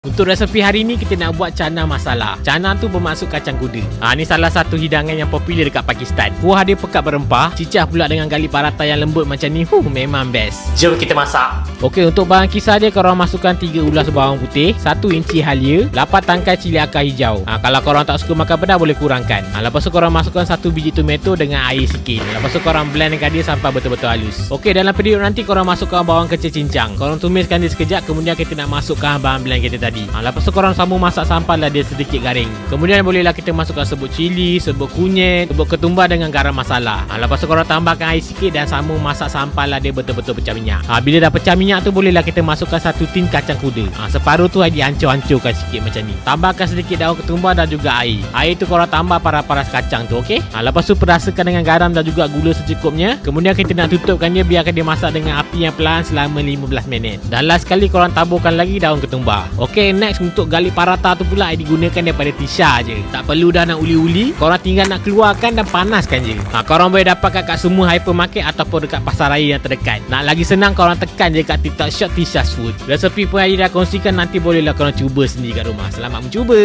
Untuk resepi hari ni kita nak buat chana masala. Chana tu bermaksud kacang kuda. Ni salah satu hidangan yang popular dekat Pakistan. Kuah dia pekat berempah, cicah pula dengan gali parata yang lembut macam ni. Memang best. Jom kita masak. Okey, untuk bahan kisar dia korang masukkan 3 ulas bawang putih, 1 inci halia, 8 tangkai cili akar hijau. Kalau korang tak suka makan pedas boleh kurangkan. Lepas tu korang masukkan 1 biji tomato dengan air sikit. Lepas tu korang blendkan dia sampai betul-betul halus. Okey, dalam periuk nanti korang masukkan bawang kecil cincang. Korang tumiskan dia sekejap, kemudian kita nak masukkan bahan blend kita tadi. Lepas tu korang sambung masak sampailah dia sedikit garing. Kemudian bolehlah kita masukkan serbuk cili, serbuk kunyit, serbuk ketumbar dengan garam masala. Lepas tu korang tambahkan air sikit dan sambung masak sampailah dia betul-betul pecah minyak. Bila dah pecah minyak tu bolehlah kita masukkan 1 tin kacang kuda. Separuh tu dihancur-hancurkan sikit macam ni. Tambahkan sedikit daun ketumbar dan juga air. Air tu korang tambah paras-paras kacang tu, okey? Lepas tu perasakan dengan garam dan juga gula secukupnya. Kemudian kita nak tutupkan dia, biarkan dia masak dengan api yang pelan selama 15 minit. Dan last sekali korang taburkan lagi daun ketumbar. Okey, next untuk gali parata tu pula digunakan daripada Tisha je. Tak perlu dah nak uli-uli, korang tinggal nak keluarkan dan panaskan je. Korang boleh dapatkan kat semua hypermarket ataupun dekat pasar raya yang terdekat. Nak lagi senang, korang tekan je kat TikTok Shop Tisha's Food. Resepi pun Adi dah kongsikan, nanti bolehlah korang cuba sendiri kat rumah. Selamat mencuba.